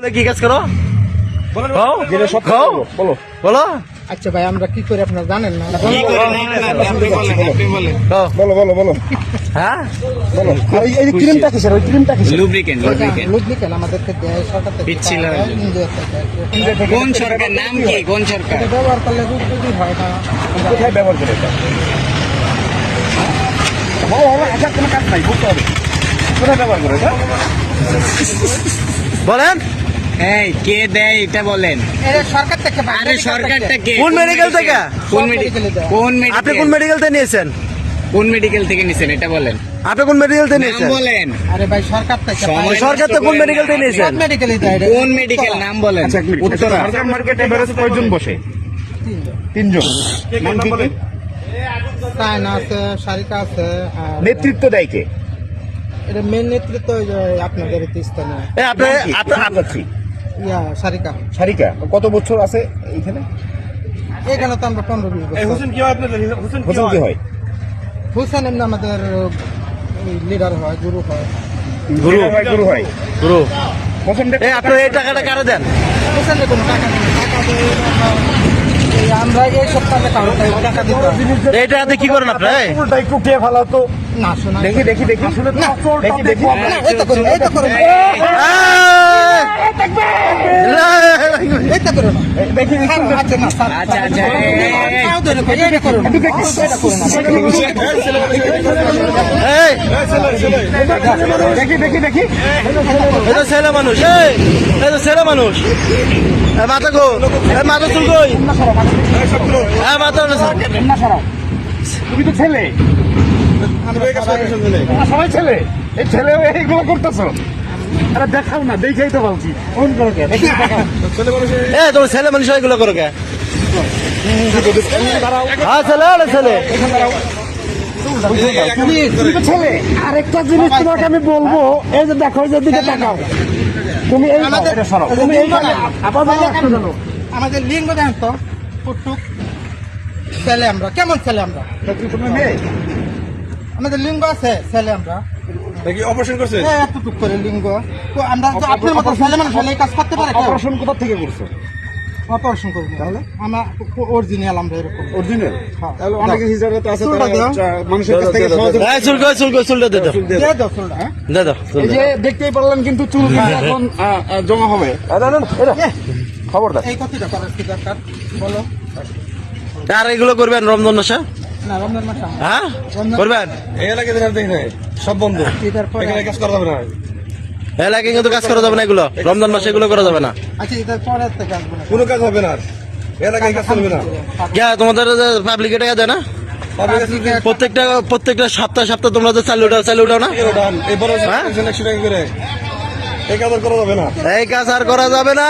বলে কি কাজ করো? বলো। আচ্ছা ভাই, আমরা কি করি আপনারা জানেন না? বলো। হ্যাঁ, এই ক্রিমটা কিসের? ওই ক্রিমটা কিসের? লুব্রিকেন্ট লুব্রিকেন্ট আমাদেরকে দেয় সরকার থেকে। পিচ্ছিল পাওয়া যায়, ইন্ডিয়া থেকে। কোন সরকার? নাম কি? কোন সরকার? এটা ব্যবহার করলে রোগ যদি হয় না, কোথায় ব্যবহার করে এটা? বলো, আচ্ছা কোনো কাজ নাই, বলতে হবে। কোথায় ব্যবহার করে এটা? বলেন। এই কে দেয় এটা বলেন? এটা সরকার থেকে পায়, আরে medical সরকারটা থেকে। কে? কোন মেডিকেল থেকে? কোন মেডিকেলে দেয়। কোন আপনি কোন মেডিকেল? মেডিকেল থেকে নিয়েছেন? কোন মেডিকেল থেকে নিছেন এটা বলেন? আপনি কোন মেডিকেল থেকে নাম নিয়েছেন? বলেন। আরে ভাই, সরকার থেকে সময় পায়। সরকার তো কোন মেডিকেল থেকে নিয়েছেন? সব মেডিকেলে দেয় এটা। কোন মেডিকেল নাম বলেন? আচ্ছা, এক মিনিট। উত্তরা। সরকার মার্কেটে বেরোচ্ছে কয়জন বসে? তিনজন। নাম কি কি? চায়না আছে, সারিকা আছে, আর নেতৃত্ব দেয় কে? এটা মেন নেতৃত্ব ওই যে আপনাদের স্থানীয় সারিকা। সারিকা কত বছর আছে এইখানে? এখানে তো আমরা 15-20 বছর। হোসেন কি হয়? হুসেন এমনি আমাদের লিডার হয়, গুরু হয়। গুরু হয়। হোসেন আপনি এই টাকাটা কারা দেন? হুসেনের কোনো টাকা নেই, টাকা দিয়ে আমরা এই সপ্তাহে টাকা দিতে হয়। এই টাকাতে কি করেন আপনি? উল্টাই কুটিয়ে ফেলাও তো। না শোনা দেখি আসলে তো দেখি এইটা করুন, এইটা করুন, এইটা করুন। দেখি আচ্ছা না স্যার, আচ্ছা, আচ্ছা, তাও ধরে কই, এইটা করুন, এইটা করুন। এই, দেখি এই তো ছেলে মানুষ, এই তো ছেলে মানুষ। মাথা গো, মাথা চুল কই? মাথা তুমি তো ছেলে, সবাই ছেলে। এই ছেলে এইগুলো করতেছো? আরে দেখাও না, দেখেই তো বলছি। ফোন করো কে? দেখি তোমার ছেলে মানুষ এগুলো করো কে? দাঁড়াও। হ্যাঁ, ছেলে ছেলে। তুমি তো ছেলে। আরেকটা জিনিস তোমাকে আমি বলবো, এই যে দেখো, যে দিকে তাকাও। তুমি এই এটা সরাও। তুমি এইখানে আপাতত একটু জানো। আমাদের লিঙ্গ দেন তো, ফুটুক ছেলে আমরা, কেমন ছেলে আমরা? তুমি মেয়ে আমাদের লিঙ্গ আছে, ছেলে আমরা। নাকি অপারেশন করছে? এতটুক করে লিঙ্গ তো আমরা তো আপনার মতো ছেলে মানুষ হলে এই কাজ করতে পারে? অপারেশন কোথা থেকে করছো? অপারেশন করবো তাহলে আমরা অরিজিনাল, আমরা এরকম অরিজিনাল? হ্যাঁ। তাহলে অনেকে হিসাবে তো আছে, চুলটা তারা দাও। মানুষের কাছ থেকে সহজে চুলটা দে দাও, দিয়ে দাও চুলটা, হ্যাঁ? দে দাও। এই যে দেখতেই পারলেন, কিন্তু চুল কিন্তু এখন জমা হবে। খবরদার। এই কতটা করার কি দরকার বলো? আর এগুলো করবেন রমজান মাসে? না, রমজান মাস হ্যাঁ, করবেন? এই এলাকায় দেখি না, সব বন্ধ। ঈদের পরে। এখানে কাজ করা যাবে না। এলাকায় কিন্তু কাজ করা যাবে না, এগুলো রমজান মাসে এগুলো করা যাবে না। আচ্ছা, ঈদের পরে থেকে আসবো না। কোনো কাজ হবে না, এলাকায় কাজ চলবে না। তোমাদের পাবলিকে টাকা দেয় না? প্রত্যেকটা সপ্তাহে তোমরা যে চালু উঠাও না? এবারে 100 টাকা করে এই কাজ আর করা যাবে না। এই কাজ আর করা যাবে না।